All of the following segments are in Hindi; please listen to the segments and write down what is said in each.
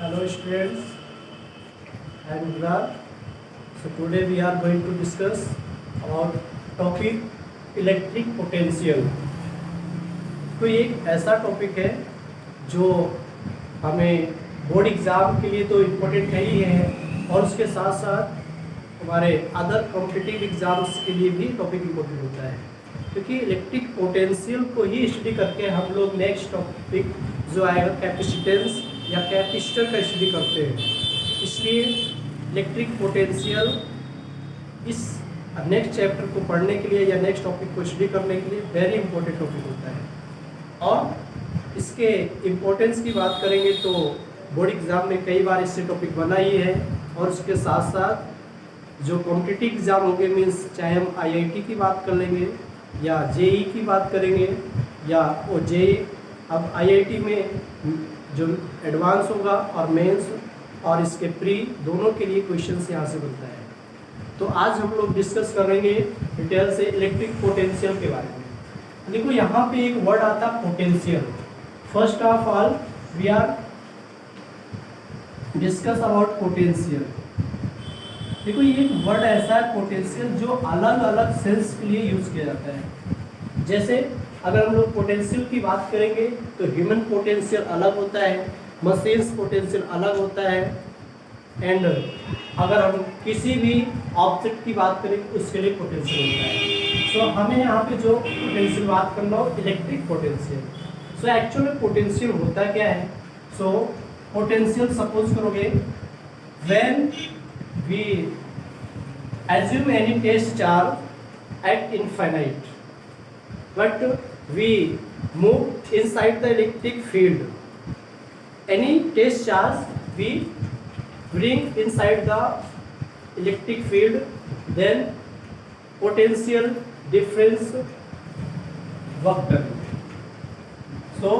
Hello students, I am Virat. So today we are going to discuss about topic electric potential. तो ये एक ऐसा टॉपिक है जो हमें बोर्ड एग्ज़ाम के लिए तो इम्पोर्टेंट है ही है, और उसके साथ साथ हमारे अदर कॉम्पिटिटिव एग्ज़ाम्स के लिए भी टॉपिक इम्पोर्टेंट होता है, क्योंकि इलेक्ट्रिक पोटेंशियल को ही स्टडी करके हम लोग नेक्स्ट टॉपिक जो आएगा कैपेसिटेंस या कैपेसिटर का स्टडी करते हैं। इसलिए इलेक्ट्रिक पोटेंशियल इस नेक्स्ट चैप्टर को पढ़ने के लिए या नेक्स्ट टॉपिक को स्टडी करने के लिए वेरी इंपॉर्टेंट टॉपिक होता है। और इसके इम्पोर्टेंस की बात करेंगे तो बोर्ड एग्ज़ाम में कई बार इससे टॉपिक बना ही है, और उसके साथ साथ जो कॉम्पिटिटिव एग्ज़ाम होंगे, मीन्स चाहे हम आईआईटी की बात कर लेंगे या जेई की बात करेंगे या वो जेई, अब आईआईटी में जो एडवांस होगा और मेंस और इसके प्री दोनों के लिए क्वेश्चंस यहाँ से बनता है। तो आज हम लोग डिस्कस करेंगे डिटेल से इलेक्ट्रिक पोटेंशियल के बारे में। देखो यहाँ पे एक वर्ड आता है potential. First of all we are discuss about potential. देखो ये एक वर्ड ऐसा है पोटेंशियल जो अलग अलग सेंस के लिए यूज किया जाता है। जैसे अगर हम लोग पोटेंशियल की बात करेंगे तो ह्यूमन पोटेंशियल अलग होता है, मशीन्स पोटेंशियल अलग होता है, एंड अगर हम किसी भी ऑब्जेक्ट की बात करें उसके लिए पोटेंशियल होता है। सो हमें यहाँ पे जो पोटेंशियल बात करना हो इलेक्ट्रिक पोटेंशियल। सो एक्चुअल में पोटेंशियल होता क्या है? सो पोटेंशियल सपोज करोगे when we assume any test charge at infinite, but we move inside the electric field. Any test charge we bring inside the electric field, then potential difference work done. So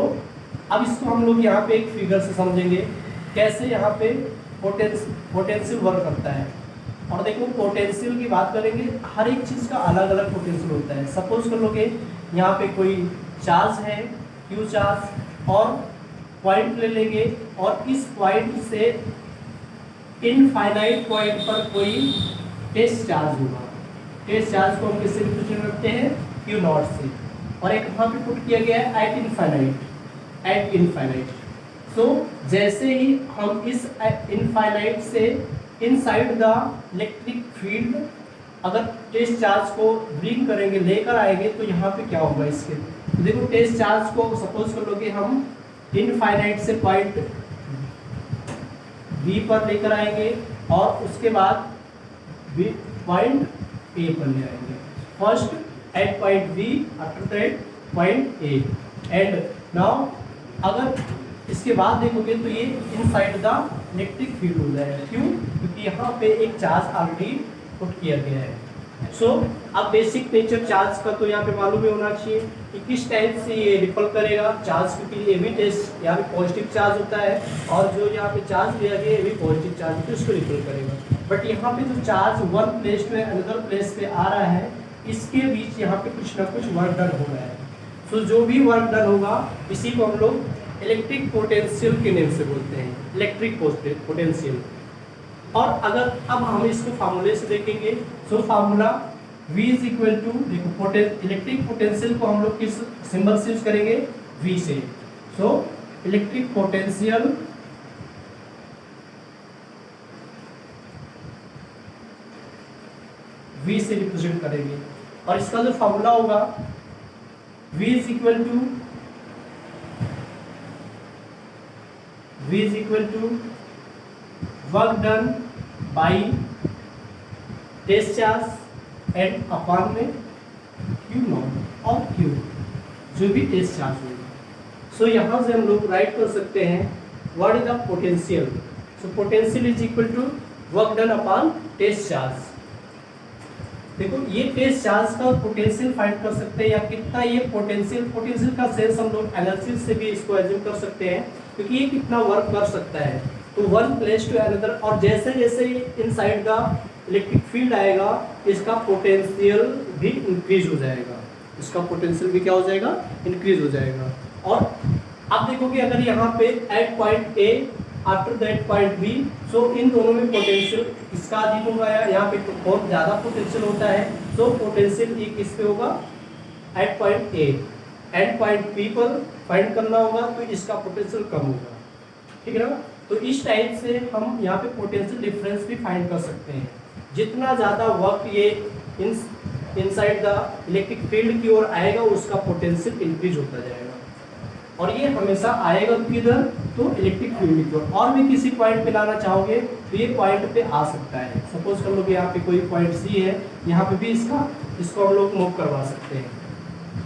अब इसको हम लोग यहाँ पे एक फिगर से समझेंगे कैसे यहाँ पे पोटेंशियल वर्क करता है। और देखो पोटेंशियल की बात करेंगे, हर एक चीज़ का अलग अलग पोटेंशियल होता है। सपोज कर लोगे यहाँ पे कोई चार्ज है, क्यू चार्ज, और पॉइंट ले लेंगे और इस पॉइंट से इनफाइनाइट पॉइंट पर कोई टेस्ट चार्ज होगा। टेस्ट चार्ज को हम किससे रिप्रेजेंट करते हैं? क्यू नॉट से, और एक वहाँ पे पुट किया गया है एट इनफाइनाइट। सो जैसे ही हम इस इनफाइनाइट से इनसाइड द इलेक्ट्रिक फील्ड अगर टेस्ट चार्ज को ब्रिंग करेंगे, लेकर आएंगे, तो यहाँ पे क्या होगा इसके? तो देखो टेस्ट चार्ज को सपोज कर लोगे हम इनफाइनाइट से पॉइंट बी पर लेकर आएंगे और उसके बाद पॉइंट ए पर ले आएंगे। First at point B, after that point A, and now अगर इसके बाद देखोगे तो ये इनसाइड द इलेक्ट्रिक फील्ड हो जाएगा। क्यों? क्योंकि यहाँ पे एक चार्ज ऑलरेडी पुट किया गया है। सो अब बेसिक नेचर चार्ज का तो यहाँ पे मालूम ही होना चाहिए कि किस टाइप से ये रिपल करेगा चार्ज, क्योंकि ये भी टेस्ट यहाँ पे पॉजिटिव चार्ज होता है, और जो यहाँ पे चार्ज लिया गया ये भी पॉजिटिव चार्ज होता है, उसको रिपल करेगा। बट यहाँ पे जो चार्ज वन प्लेस पे अनदर प्लेस पे आ रहा है, इसके बीच यहाँ पे कुछ ना कुछ वर्क डन हो रहा है। सो जो भी वर्क डन होगा इसी को हम लोग इलेक्ट्रिक पोटेंशियल के नेम से बोलते हैं, इलेक्ट्रिक पोटेंशियल। और अगर अब हम इसको फार्मूले से देखेंगे, so formula V is equal to, देखो इलेक्ट्रिक पोटेंशियल को हम लोग किस सिंबल से यूज करेंगे? V से। सो इलेक्ट्रिक पोटेंशियल V से रिप्रेजेंट करेंगे, और इसका जो फार्मूला होगा V is equal to work done by test charge and upon में क्यू नॉट और क्यू, जो भी टेस्ट चार्ज होगा। सो यहाँ से हम लोग राइट कर सकते हैं what is the potential. So potential is equal to work done upon test charge. देखो ये टेस्ट चार्ज का पोटेंशियल फाइंड कर सकते हैं, या कितना ये पोटेंशियल का सेंस हम लोग एनालिसिस से भी इसको एज्यूम कर सकते हैं, क्योंकि ये कितना वर्क कर सकता है। तो वन प्लेस टू अनदर, और जैसे जैसे इनसाइड द इलेक्ट्रिक फील्ड आएगा इसका पोटेंशियल भी इंक्रीज हो जाएगा, इसका पोटेंशियल भी क्या हो जाएगा? इंक्रीज हो जाएगा। और आप देखोगे अगर यहाँ पे at point A after that point B. So इन दोनों में पोटेंशियल इसका अधिक होगा या यहाँ पे तो बहुत ज़्यादा पोटेंशियल होता है, सो पोटेंशियल ई किस पे होगा, at point A. And point B पर फाइंड करना होगा तो इसका पोटेंशियल कम होगा, ठीक है ना। तो इस टाइप से हम यहाँ पे पोटेंशियल डिफरेंस भी फाइंड कर सकते हैं। जितना ज़्यादा वर्क ये इनसाइड द इलेक्ट्रिक फील्ड की ओर आएगा उसका पोटेंशियल इंक्रीज होता जाएगा, और ये हमेशा आएगा किधर, तो इलेक्ट्रिक फील्ड की ओर। और भी किसी पॉइंट पे लाना चाहोगे तो ये पॉइंट पे आ सकता है। सपोज कर लो कि यहाँ पे कोई पॉइंट सी है, यहाँ पे भी इसको हम लोग मूव करवा सकते हैं,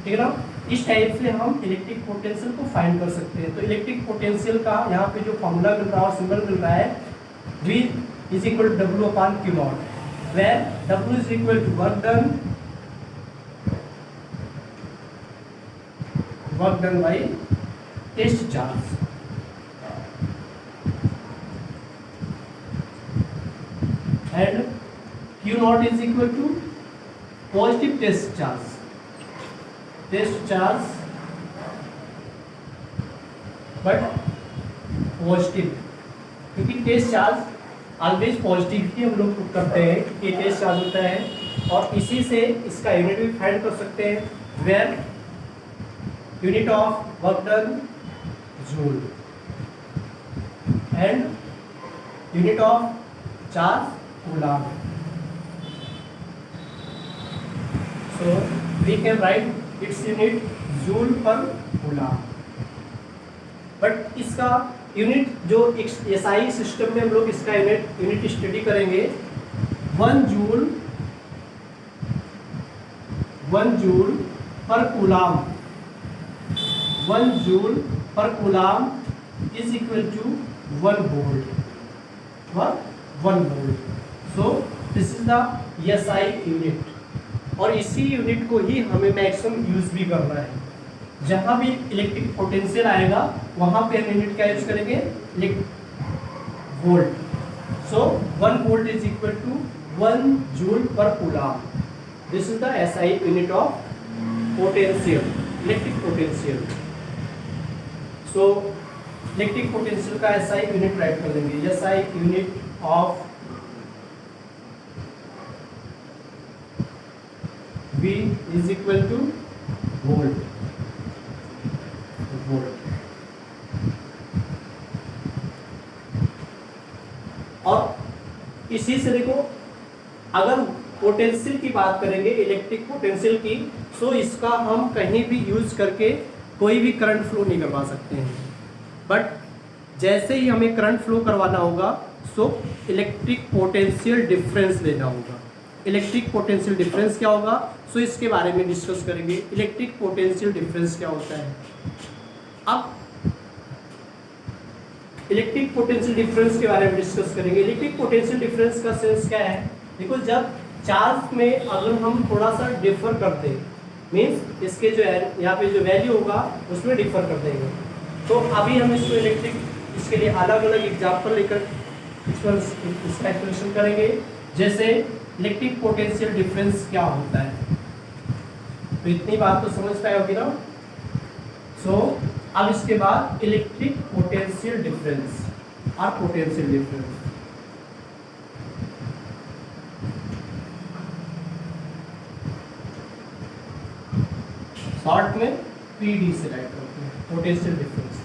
ठीक है ना। इस टाइप से हम इलेक्ट्रिक पोटेंशियल को फाइंड कर सकते हैं। तो इलेक्ट्रिक पोटेंशियल का यहाँ पे जो फॉर्मूला मिल रहा है और सिंबल मिल रहा है, V is equal to W upon Q naught, where W is equal to work done by test charge, and Q naught is equal to positive test charge but positive, क्योंकि टेस्ट चार्ज ऑलवेज पॉजिटिव ही हम लोग करते हैं कि टेस्ट चार्ज होता है। और इसी से इसका यूनिट भी फाइंड कर सकते हैं, where unit of work done joule and unit of charge coulomb. So we can write its unit joule per coulomb. But इसका यूनिट जो एसआई सिस्टम में हम लोग इसका यूनिट स्टडी करेंगे, 1 joule per coulomb, 1 joule per coulomb is equal to 1 volt, 1 volt. So this is the SI unit, और इसी यूनिट को ही हमें मैक्सिमम यूज भी करना है। जहाँ भी इलेक्ट्रिक पोटेंशियल आएगा वहाँ पे हम यूनिट क्या यूज करेंगे, volt. So 1 volt is equal to 1 joule per coulomb. This is the SI unit of potential, electric potential. So electric potential का एसआई यूनिट राइट कर देंगे, SI unit of V is equal to volt, और इसी से देखो अगर पोटेंशियल की बात करेंगे, इलेक्ट्रिक पोटेंशियल की, सो इसका हम कहीं भी यूज करके कोई भी करंट फ्लो नहीं करवा सकते हैं। बट जैसे ही हमें करंट फ्लो करवाना होगा सो इलेक्ट्रिक पोटेंशियल डिफरेंस लेना होगा। इलेक्ट्रिक पोटेंशियल डिफरेंस क्या होगा, सो इसके बारे में डिस्कस करेंगे। इलेक्ट्रिक पोटेंशियल डिफरेंस क्या होता है। अब इलेक्ट्रिक पोटेंशियल डिफरेंस के बारे में डिस्कस करेंगे। इलेक्ट्रिक पोटेंशियल डिफरेंस का सेंस क्या है, देखो जब चार्ज में अगर हम थोड़ा सा डिफर करते हैं, मीन्स इसके जो है यहाँ पे जो वैल्यू होगा उसमें डिफर कर देंगे। तो अभी हम इसको इसके लिए अलग अलग एग्जाम्पल लेकर इसका एक्सप्लेनेशन करेंगे। जैसे इलेक्ट्रिक पोटेंशियल डिफरेंस क्या होता है, तो इतनी बात तो समझ पाए होगी ना। सो अब इसके बाद इलेक्ट्रिक पोटेंशियल डिफरेंस और पोटेंशियल डिफरेंस। शॉर्ट में पीडी से राइट करते हैं, potential difference.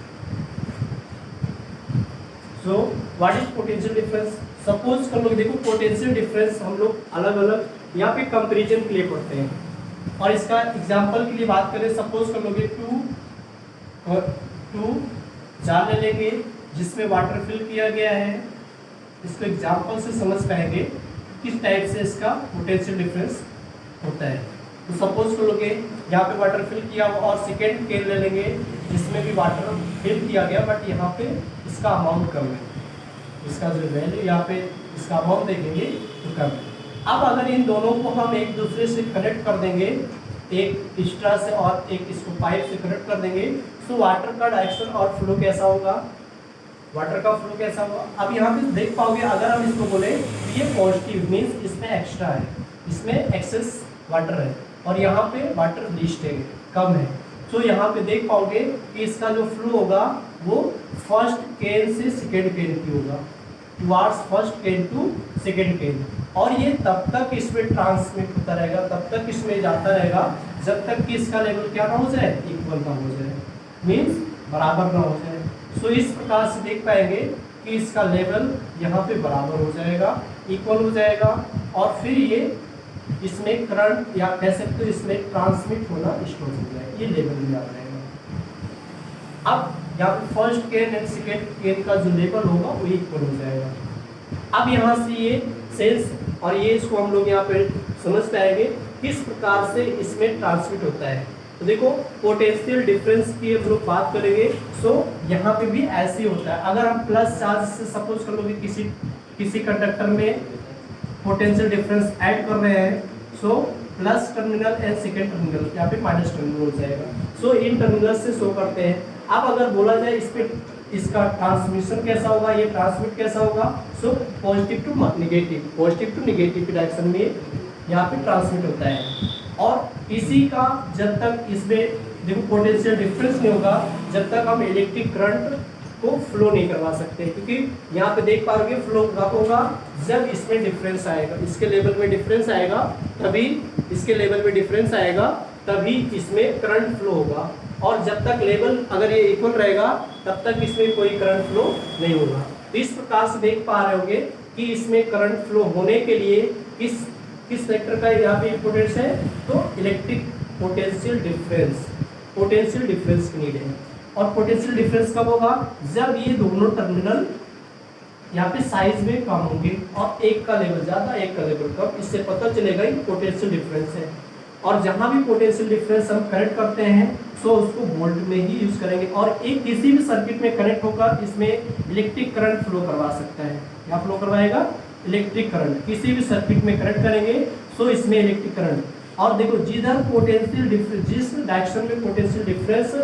So what is potential difference. Suppose कर लो, देखो पोटेंशियल डिफरेंस हम लोग अलग अलग यहाँ पे कंपैरिजन के लिए पढ़ते हैं, और इसका एग्जांपल के लिए बात करें, सपोज कर लोगे 2 जार ले लेंगे जिसमें वाटर फिल किया गया है। इसको एग्जांपल से समझ पाएंगे किस टाइप से इसका पोटेंशियल डिफरेंस होता है। तो सपोज कर लोगे यहाँ पे वाटर फिल किया हुआ, और सेकेंड केन ले लेंगे जिसमें भी वाटर फिल किया गया बट यहाँ पे इसका अमाउंट कम है, इसका जो वैल्यू यहाँ पे इसका अमाउंट देखेंगे तो कम है। अब अगर इन दोनों को हम एक दूसरे से कनेक्ट कर देंगे, एक स्ट्रा से और एक इसको पाइप से कनेक्ट कर देंगे, तो वाटर का डायरेक्शन और फ्लो कैसा होगा, वाटर का फ्लो कैसा होगा। अब यहाँ पे देख पाओगे, अगर हम इसको बोले तो ये पॉजिटिव मीन्स इसमें एक्स्ट्रा है, इसमें एक्सेस वाटर है, और यहाँ पे वाटर लीस्ट है, कम है। तो यहाँ पे देख पाओगे कि इसका जो फ्लो होगा वो फर्स्ट केन से सेकेंड केन की होगा, towards first can to second can. और ये तब तक इसमें ट्रांसमिट होता रहेगा, तब तक इसमें जाता रहेगा जब तक कि इसका लेवल क्या ना हो जाए, इक्वल ना हो जाए, मीन्स बराबर ना हो जाए। सो इस प्रकार से देख पाएंगे कि इसका लेवल यहाँ पे बराबर हो जाएगा, इक्वल हो जाएगा, और फिर ये इसमें करंट या कह सकते हो इसमें ट्रांसमिट होना स्टार्ट हो जाएगा, ये लेवल में आ जाएगा। अब यहाँ पे फर्स्ट केन एंड सेकेंड केन का जो लेवल होगा वो इक्वल हो जाएगा। अब यहाँ से ये सेंस और ये इसको हम लोग यहाँ पे समझ पाएंगे किस प्रकार से इसमें ट्रांसमिट होता है। तो देखो पोटेंशियल डिफरेंस की हम लोग बात करेंगे, सो यहाँ पे भी ऐसे ही होता है। अगर हम प्लस चार्ज से सपोज कर लो कि किसी कंडक्टर में पोटेंशियल डिफरेंस ऐड कर रहे हैं, so plus terminal and second terminal, यहाँ पे माइनस टर्मिनल हो जाएगा। सो इन टर्मिनल से शो करते हैं। अब अगर बोला जाए इस पे इसका ट्रांसमिशन कैसा होगा, ये ट्रांसमिट कैसा होगा, so positive to negative, positive to negative की डायरेक्शन में यहाँ पे ट्रांसमिट होता है। और इसी का जब तक इसमें देखो पोटेंशियल डिफरेंस नहीं होगा, जब तक हम इलेक्ट्रिक करंट को फ्लो नहीं करवा सकते, क्योंकि यहाँ पे देख पाओगे फ्लो कब होगा, जब इसमें डिफरेंस आएगा, इसके लेवल में डिफरेंस आएगा तभी, इसके लेवल में डिफरेंस आएगा तभी इसमें करंट फ्लो होगा। और जब तक लेवल अगर ये इक्वल रहेगा तब तक इसमें कोई करंट फ्लो नहीं होगा। तो इस प्रकार से देख पा रहे होंगे कि इसमें करंट फ्लो होने के लिए किस फैक्टर का यहाँ पे इंपोर्टेंस है, तो इलेक्ट्रिक पोटेंशियल डिफरेंस की नीड है। और पोटेंशियल डिफरेंस कब होगा, जब ये दोनों टर्मिनल यहाँ पे साइज में कम होंगे और एक का लेवल ज़्यादा एक का लेवल कम, इससे पता चलेगा ये पोटेंशियल डिफरेंस है। और जहाँ भी पोटेंशियल डिफरेंस हम कनेक्ट करते हैं सो उसको वोल्ट में ही यूज करेंगे। और एक किसी भी सर्किट में कनेक्ट होकर इसमें इलेक्ट्रिक करंट फ्लो करवा सकता है, क्या फ्लो करवाएगा, इलेक्ट्रिक करंट। किसी भी सर्किट में कनेक्ट करेंगे सो इसमें इलेक्ट्रिक करंट। और देखो जिधर पोटेंशियल डिफरेंस, जिस डायरेक्शन में पोटेंशियल डिफरेंस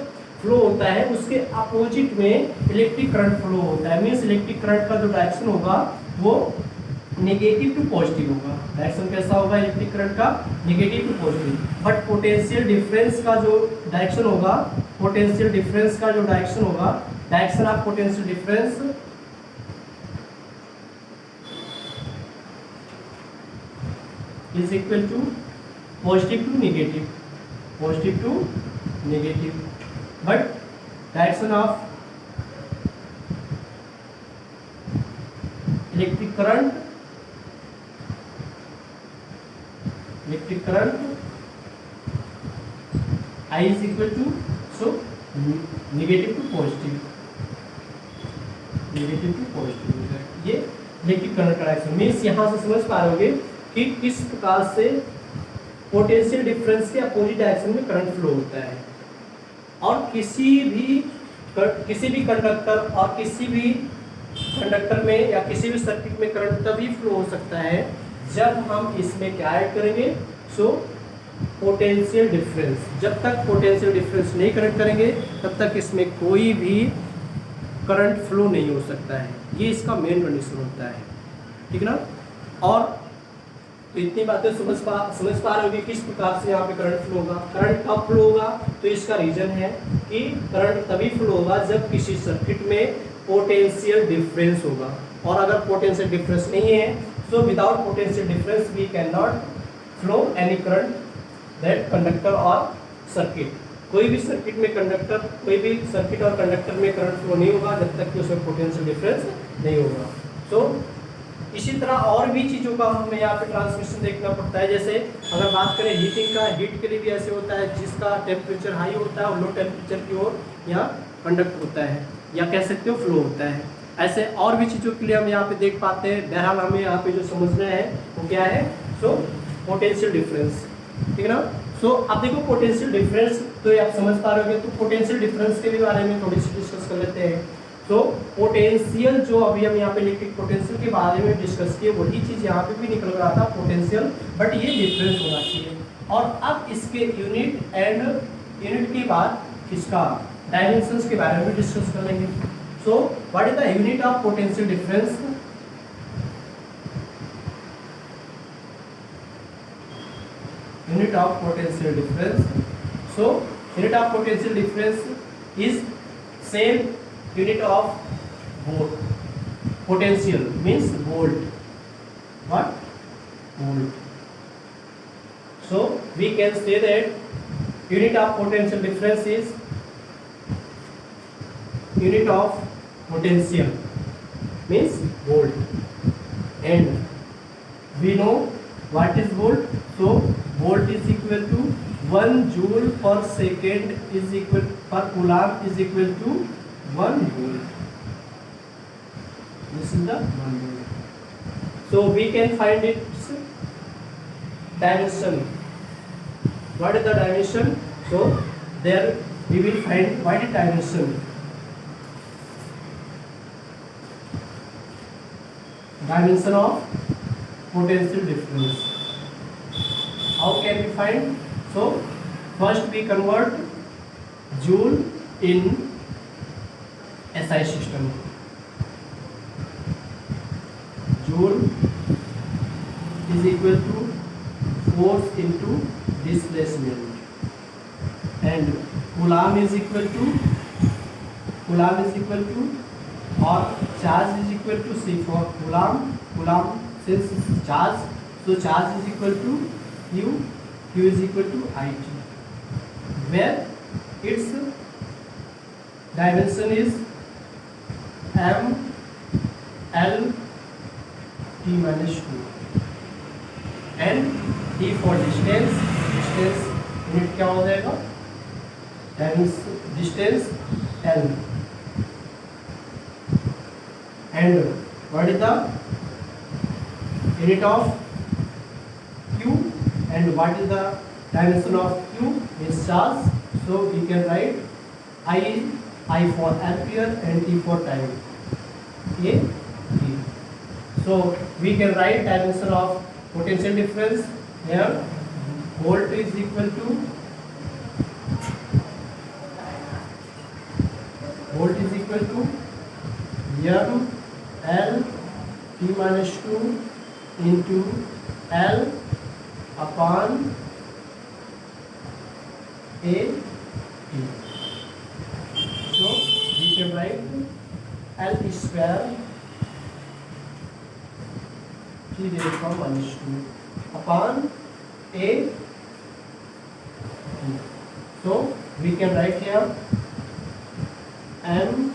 फ्लो होता है उसके अपोजिट में इलेक्ट्रिक करंट फ्लो होता है, मीन्स इलेक्ट्रिक करंट का जो डायरेक्शन होगा वो नेगेटिव टू पॉजिटिव होगा। डायरेक्शन कैसा होगा इलेक्ट्रिक करंट का, negative to positive. But potential difference का जो डायरेक्शन होगा, पोटेंशियल डिफरेंस का जो डायरेक्शन होगा, direction of potential difference is equal to positive to negative, positive to negative. But direction of electric current I is equal to so negative to positive, negative to positive. ये इलेक्ट्रिक करंट का डायरेक्शन मीन्स यहाँ से समझ पा रहे होंगे कि किस प्रकार से पोटेंशियल डिफरेंस के अपोजिट डायरेक्शन में करंट फ्लो होता है। और किसी भी कंडक्टर और किसी भी कंडक्टर में या किसी भी सर्किट में करंट तभी फ्लो हो सकता है जब हम इसमें क्या ऐड करेंगे, सो पोटेंशियल डिफरेंस। जब तक पोटेंशियल डिफरेंस नहीं कनेक्ट करेंगे तब तक इसमें कोई भी करंट फ्लो नहीं हो सकता है, ये इसका मेन कंडीशन होता है, ठीक ना। और तो इतनी बातें समझ पा रहे होंगे किस प्रकार से यहाँ पे करंट फ्लो होगा। करंट कब फ्लो होगा, तो इसका रीजन है कि करंट तभी फ्लो होगा जब किसी सर्किट में पोटेंशियल डिफरेंस होगा। और अगर पोटेंशियल डिफरेंस नहीं है so without potential difference we can not flow any current that conductor और सर्किट। कोई भी सर्किट में कंडक्टर, कोई भी सर्किट और कंडक्टर में करंट फ्लो नहीं होगा जब तक कि उसमें पोटेंशियल डिफरेंस नहीं होगा। सो इसी तरह और भी चीज़ों का हमें यहाँ पे ट्रांसमिशन देखना पड़ता है। जैसे अगर बात करें हीटिंग का, हीट के लिए भी ऐसे होता है, जिसका टेम्परेचर हाई होता है और लो टेम्परेचर की ओर यहाँ कंडक्ट होता है या कह सकते हो फ्लो होता है। ऐसे और भी चीज़ों के लिए हम यहाँ पे देख पाते हैं। बहरहाल हमें यहाँ पे जो समझना है वो क्या है, सो पोटेंशियल डिफरेंस, ठीक है ना। सो अब देखो पोटेंशियल डिफरेंस तो ये आप समझ पा रहे होंगे, तो पोटेंशियल डिफरेंस के भी बारे में थोड़ी सी डिस्कस कर लेते हैं। तो पोटेंशियल जो अभी हम यहाँ पे इलेक्ट्रिक पोटेंशियल के बारे में डिस्कस किए वही चीज़ यहाँ पे भी निकल रहा था पोटेंशियल, बट ये डिफरेंस होना चाहिए। और अब इसके यूनिट के बाद इसका डायमेंशंस के बारे में भी डिस्कस कर लेंगे। So what is the unit of potential difference? Unit of potential difference. So unit of potential difference is same unit of volt. Potential means volt. What? Volt. So we can say that unit of potential difference is unit of potential means volt, and we know what is volt. So volt is equal to 1 joule per second is equal per coulomb is equal to 1 joule. This is the 1 joule. So we can find its dimension. What is the dimension? So there we will find what is dimension. Dimension of potential difference. How can we find? So first we convert joule in SI system. Joule is equal to force into displacement, and coulomb is equal to or charge is equal to C for coulomb since charge, so charge is equal to Q is equal to IT, where its dimension is M L T minus 2, and T for distance unit क्या हो जाएगा, distance L, and what is the unit of Q, and what is the dimension of Q is charge. So we can write I for ampere and T for time, A T. So we can write dimension of potential difference here. Volt is equal to M L T minus 2 into L upon A T. So we can write L square T raised to minus 2 upon A T. So we can write here M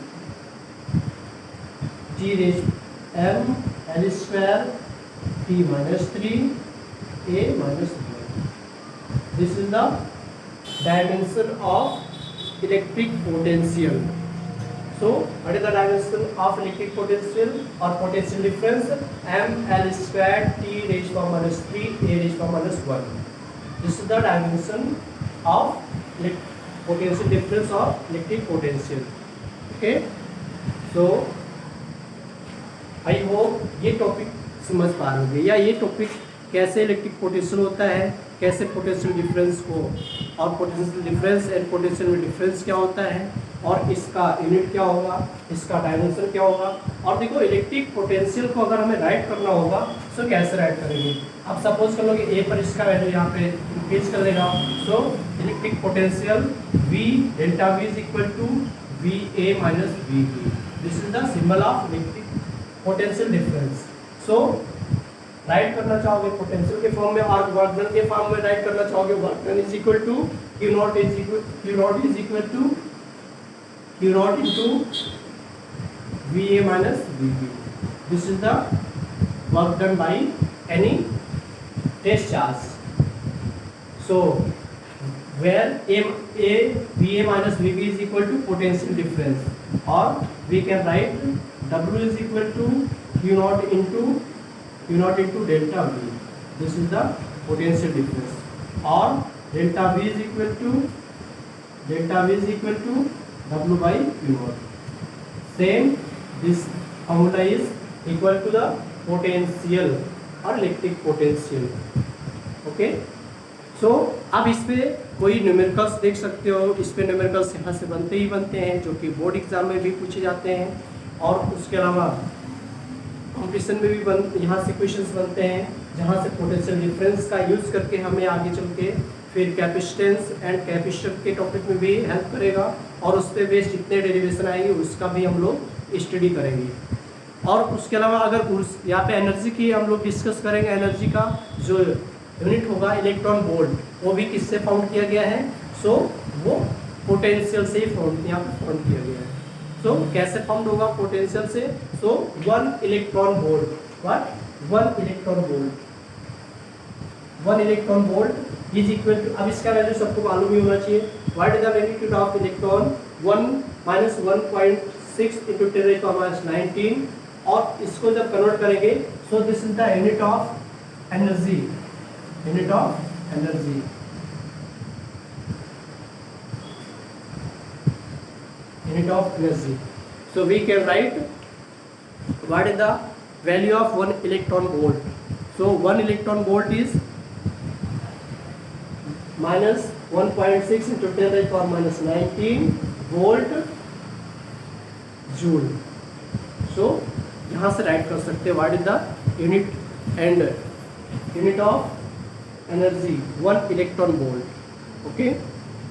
T raised M L square T minus 3 A minus 1. This is the dimension of electric potential. So what is the dimension of electric potential or potential difference? M L square T raised to minus 3 A raised to minus 1. This is the dimension of potential difference of electric potential. Okay, so I hope ये टॉपिक समझ पा रहे होंगे, या ये टॉपिक कैसे इलेक्ट्रिक पोटेंशियल होता है, कैसे पोटेंशियल डिफरेंस को, और पोटेंशियल डिफरेंस एंड पोटेंशियल में डिफरेंस क्या होता है, और इसका यूनिट क्या होगा, इसका डायमेंशन क्या होगा। और देखो इलेक्ट्रिक पोटेंशियल को अगर हमें राइट करना होगा तो कैसे राइट करेंगे। अब सपोज कर लो कि ए पर इसका वैल्यू यहाँ पे इंक्रीज कर देगा, so electric potential V delta V is equal to VA minus VB। This is the symbol of electric potential difference. So write करना चाहोगे पोटेंशियल के फॉर्म में और वर्क डन के फॉर्म में राइट करना चाहोगे, work done is equal to Q naught is equal to into VA minus VB. This is the work done by any test charge. So where VA minus VB is equal to potential difference, or we can write W is equal to Q naught into delta V. This is the potential difference, or delta V is equal to W by Q naught. Same, this formula is equal to the potential or electric potential. Okay, so अब इस पे कोई न्यूमेरिकल्स देख सकते हो, इस पे न्यूमेरिकल्स यहाँ से बनते हैं जो कि बोर्ड एग्जाम में भी पूछे जाते हैं, और उसके अलावा कॉम्पिटिशन में भी यहाँ से क्वेश्चंस बनते हैं, जहाँ से पोटेंशियल डिफरेंस का यूज़ करके हमें आगे चल के फिर कैपेसिटेंस एंड कैपेसिटर के टॉपिक में भी हेल्प करेगा, और उस पर बेस्ड जितने डेरिवेशन आएंगे उसका भी हम लोग स्टडी करेंगे। और उसके अलावा अगर यहाँ पे एनर्जी की हम लोग डिस्कस करेंगे, एनर्जी का जो यूनिट होगा इलेक्ट्रॉन वोल्ट, वो भी किससे फाउंड किया गया है, सो वो पोटेंशियल से ही फाउंड यहाँ पे फाउंड किया गया है। सो कैसे फाउंड होगा पोटेंशियल से, so 1 electron volt, what 1 electron volt, 1 electron volt is equal to, अब इसका वैल्यू सबको मालूम ही होना चाहिए, what is the magnitude of electron 1 minus 1.6 into 10⁻19, और इसको जब कन्वर्ट करेंगे so this is the unit of energy, unit of energy, unit of energy. So we can write what is the value of 1 electron volt. So 1 electron volt is minus 1.6 into 10⁻19 volt joule. So यहाँ से राइट कर सकते हैं what is the unit and unit of energy 1 electron volt. Okay.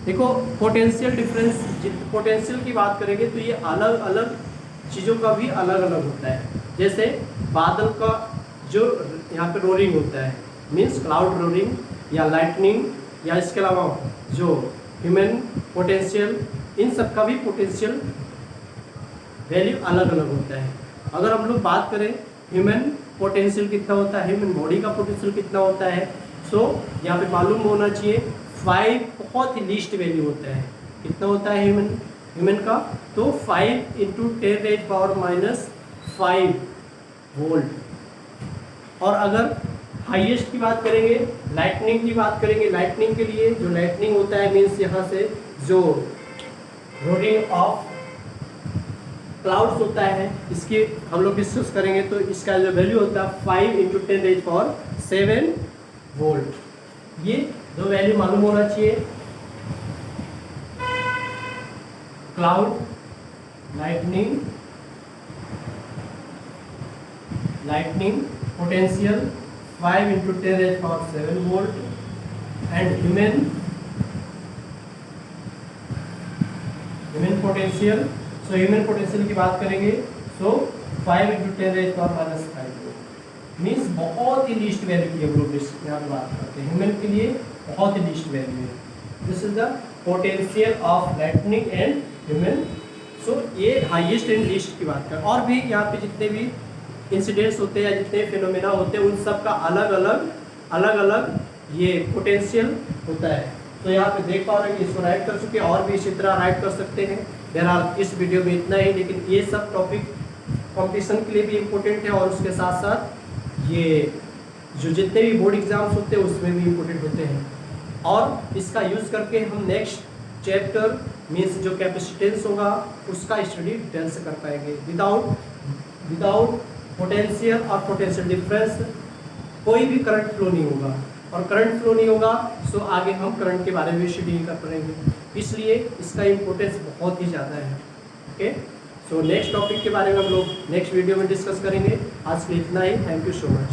देखो पोटेंशियल डिफरेंस, पोटेंशियल की बात करेंगे तो ये अलग अलग चीज़ों का भी अलग अलग होता है। जैसे बादल का जो यहाँ पे रोलिंग होता है, मीन्स क्लाउड रोलिंग या लाइटनिंग, या इसके अलावा जो ह्यूमन पोटेंशियल, इन सब का भी पोटेंशियल वैल्यू अलग अलग होता है। अगर हम लोग बात करें ह्यूमन पोटेंशियल कितना होता है, ह्यूमन बॉडी का पोटेंशियल कितना होता है, सो यहाँ पे मालूम होना चाहिए 5 बहुत ही लीस्ट वैल्यू होता है। कितना होता है ह्यूमन का, तो 5 इंटू 10⁻⁵ वोल्ट। और अगर हाईएस्ट की बात करेंगे, लाइटनिंग की बात करेंगे, लाइटनिंग के लिए जो लाइटनिंग होता है मीन्स यहाँ से जो रोलिंग ऑफ क्लाउड्स होता है, इसकी हम लोग डिस्कस करेंगे, तो इसका जो वैल्यू होता है 5 इंटू 10⁻7 वोल्ट। ये दो वैल्यू मालूम होना चाहिए, cloud, lightning potential 5 into 10⁻7 volt, and human potential. So human potential की बात करेंगे सो 5 इंटू 10⁻⁵ मीन्स बहुत ही लीस्ट वैल्यू की हम लोग यहाँ पर बात करते हैं, ह्यूमन के लिए बहुत ही लीस्ट वैल्यू है। This is the potential of lightning and human. So ये हाईएस्ट एंड लीस्ट की बात करें, और भी यहाँ पे जितने भी इंसिडेंट्स होते हैं या जितने फिनोमेना होते हैं उन सब का अलग अलग ये पोटेंशियल होता है। तो यहाँ पे देख पा रहे हैं कि इसको राइट कर चुके हैं, और भी इसी तरह राइट कर सकते हैं। बहरहाल इस वीडियो में इतना ही, लेकिन ये सब टॉपिक कॉम्पिटिशन के लिए भी इम्पोर्टेंट है, और उसके साथ साथ ये जो जितने भी बोर्ड एग्जाम्स होते हैं उसमें भी इम्पोर्टेंट होते हैं। और इसका यूज़ करके हम नेक्स्ट चैप्टर मीन्स जो कैपेसिटेंस होगा उसका स्टडी डिटेल से कर पाएंगे। विदाउट पोटेंशियल और पोटेंशियल डिफरेंस कोई भी करंट फ्लो नहीं होगा, और करंट फ्लो नहीं होगा सो आगे हम करंट के बारे में स्टडी नहीं कर पाएंगे, इसलिए इसका इम्पोर्टेंस बहुत ही ज़्यादा है। ओके, सो नेक्स्ट टॉपिक के बारे में हम लोग नेक्स्ट वीडियो में डिस्कस करेंगे। आज के लिए इतना ही, थैंक यू सो मच।